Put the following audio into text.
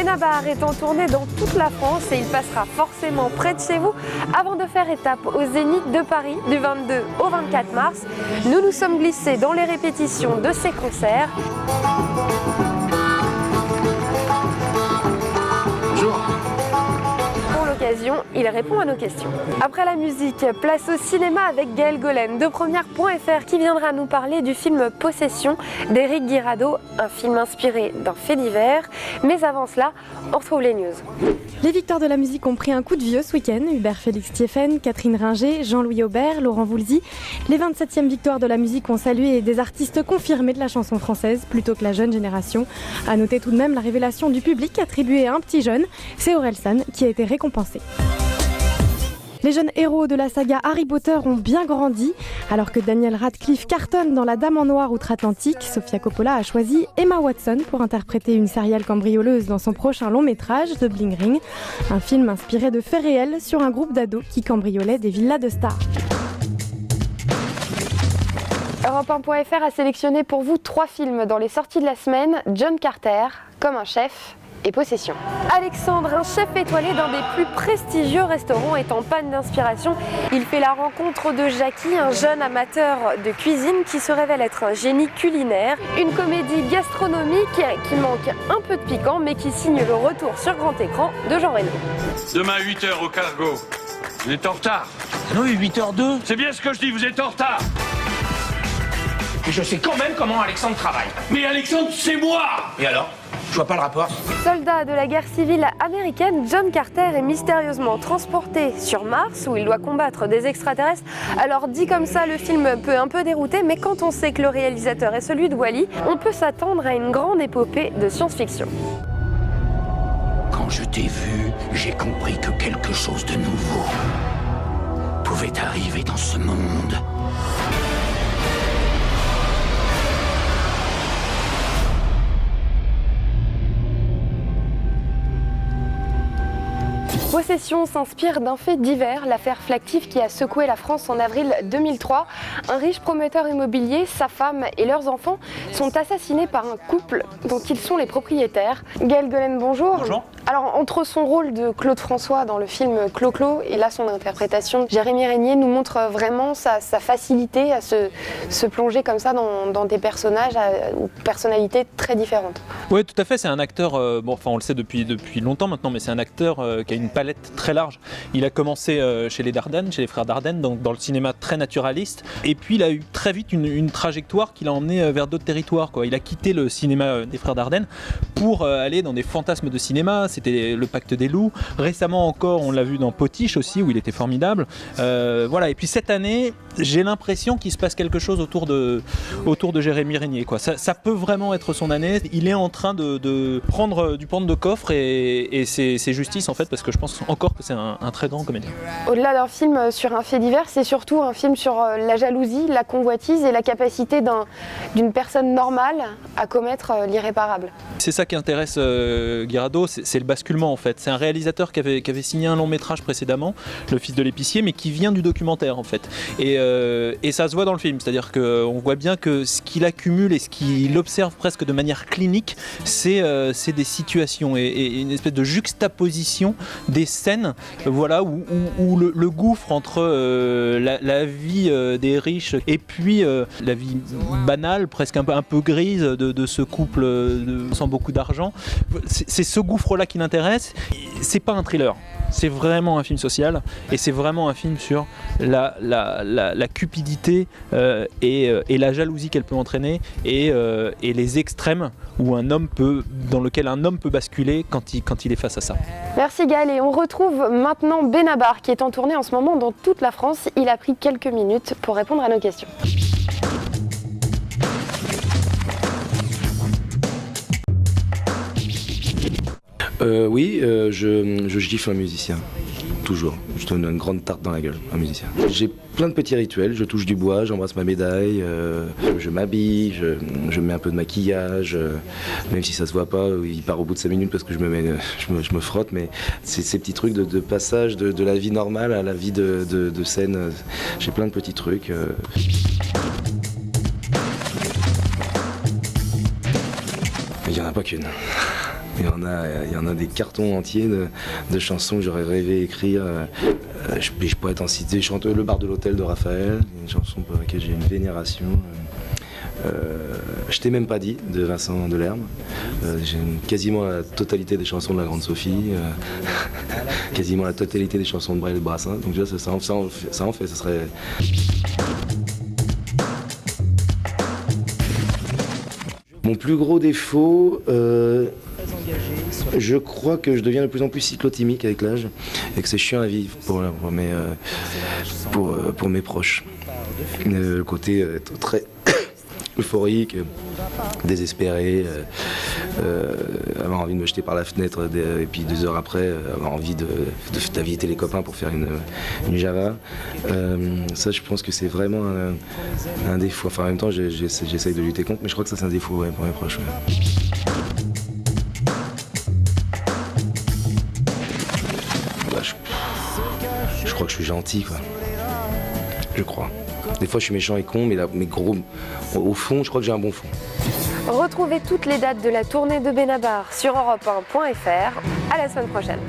Benabar est en tournée dans toute la France et il passera forcément près de chez vous avant de faire étape au Zénith de Paris du 22 au 24 mars. Nous nous sommes glissés dans les répétitions de ces concerts. Bonjour. Pour l'occasion, il répond à nos questions. Après la musique, place au cinéma avec Gaël Golen de Première.fr qui viendra nous parler du film Possession d'Éric Guirado, un film inspiré d'un fait divers. Mais avant cela, on retrouve les news. Les victoires de la musique ont pris un coup de vieux ce week-end. Hubert Félix Thieffen, Catherine Ringer, Jean-Louis Aubert, Laurent Voulzy. Les 27e victoires de la musique ont salué des artistes confirmés de la chanson française plutôt que la jeune génération. À noter tout de même la révélation du public attribuée à un petit jeune, c'est Orelsan qui a été récompensé. Les jeunes héros de la saga Harry Potter ont bien grandi. Alors que Daniel Radcliffe cartonne dans La Dame en Noir outre-Atlantique, Sofia Coppola a choisi Emma Watson pour interpréter une serial cambrioleuse dans son prochain long métrage, The Bling Ring, un film inspiré de faits réels sur un groupe d'ados qui cambriolaient des villas de stars. Europe1.fr a sélectionné pour vous 3 films dans les sorties de la semaine. John Carter, Comme un chef et Possession. Alexandre, un chef étoilé d'un des plus prestigieux restaurants, est en panne d'inspiration. Il fait la rencontre de Jackie, un jeune amateur de cuisine qui se révèle être un génie culinaire. Une comédie gastronomique qui manque un peu de piquant mais qui signe le retour sur grand écran de Jean Reno. Demain 8h au cargo. Vous êtes en retard. Non, 8h02. C'est bien ce que je dis, vous êtes en retard. Et je sais quand même comment Alexandre travaille. Mais Alexandre, c'est moi. Et alors? Je vois pas le rapport. Soldat de la guerre civile américaine, John Carter est mystérieusement transporté sur Mars où il doit combattre des extraterrestres. Alors dit comme ça, le film peut un peu dérouter, mais quand on sait que le réalisateur est celui de Wall-E, on peut s'attendre à une grande épopée de science-fiction. Quand je t'ai vu, j'ai compris que quelque chose de nouveau pouvait arriver dans ce monde. Possession s'inspire d'un fait divers, l'affaire Flactif qui a secoué la France en avril 2003. Un riche promoteur immobilier, sa femme et leurs enfants sont assassinés par un couple dont ils sont les propriétaires. Gaël Golen, bonjour. Bonjour. Alors, entre son rôle de Claude François dans le film Clo-Clo et là son interprétation de Jérémy Régnier nous montre vraiment sa facilité à se plonger comme ça dans des personnages ou personnalités très différentes. Oui, tout à fait. C'est un acteur, on le sait depuis longtemps maintenant, mais c'est un acteur qui a une palette très large. Il a commencé chez les Dardenne, chez les frères Dardenne, donc dans le cinéma très naturaliste. Et puis il a eu très vite une trajectoire qui l'a emmené vers d'autres territoires, quoi. Il a quitté le cinéma des frères Dardenne pour aller dans des fantasmes de cinéma. C'était Le Pacte des loups. Récemment encore, on l'a vu dans Potiche aussi, où il était formidable. Voilà. Et puis cette année, j'ai l'impression qu'il se passe quelque chose autour de Jérémy Régnier, quoi. Ça peut vraiment être son année. Il est en train de prendre du pente de coffre et c'est justice en fait, parce que je pense encore que c'est un très grand comédien. Au-delà d'un film sur un fait divers, c'est surtout un film sur la jalousie, la convoitise et la capacité d'une personne normale à commettre l'irréparable. C'est ça qui intéresse Guirado, c'est le basculement en fait. C'est un réalisateur qui avait signé un long métrage précédemment, Le Fils de l'épicier, mais qui vient du documentaire en fait. Et ça se voit dans le film, c'est-à-dire qu'on voit bien que ce qu'il accumule et ce qu'il observe presque de manière clinique, c'est des situations et une espèce de juxtaposition des scènes, voilà, où le gouffre entre la vie des riches et puis la vie banale, presque un peu grise de ce couple sans beaucoup d'argent. C'est ce gouffre-là qui l'intéresse. C'est pas un thriller, c'est vraiment un film social et c'est vraiment un film sur la cupidité et la jalousie qu'elle peut entraîner et les extrêmes dans lequel un homme peut basculer quand il est face à ça. Merci Gaël, et on retrouve maintenant Benabar qui est en tournée en ce moment dans toute la France. Il a pris quelques minutes pour répondre à nos questions. Oui, je gifle un musicien. Toujours. Je donne une grande tarte dans la gueule, un musicien. J'ai plein de petits rituels. Je touche du bois, j'embrasse ma médaille, je m'habille, je mets un peu de maquillage, même si ça se voit pas, il part au bout de 5 minutes parce que je me frotte, mais c'est ces petits trucs de passage de la vie normale à la vie de scène. J'ai plein de petits trucs. Il n'y en a pas qu'une. Il y en a des cartons entiers de chansons que j'aurais rêvé écrire. Je pourrais t'en citer Le bar de l'hôtel de Raphaël, une chanson pour laquelle j'ai une vénération. Je t'ai même pas dit de Vincent Delerme. J'ai quasiment la totalité des chansons de la Grande Sophie, quasiment la totalité des chansons de Brel et de Brassens. Donc ça en fait, ce serait. Mon plus gros défaut, je crois que je deviens de plus en plus cyclotimique avec l'âge et que c'est chiant à vivre pour mes proches. Le côté très euphorique, désespéré, avoir envie de me jeter par la fenêtre et puis 2 heures après avoir envie d'inviter les copains pour faire une Java. Ça, je pense que c'est vraiment un défaut. Enfin, en même temps, j'essaye de lutter contre, mais je crois que ça, c'est un défaut pour mes proches. Ouais. Bah, je crois que je suis gentil, quoi. Je crois. Des fois, je suis méchant et con, mais gros, au fond, je crois que j'ai un bon fond. Retrouvez toutes les dates de la tournée de Benabar sur europe1.fr. À la semaine prochaine.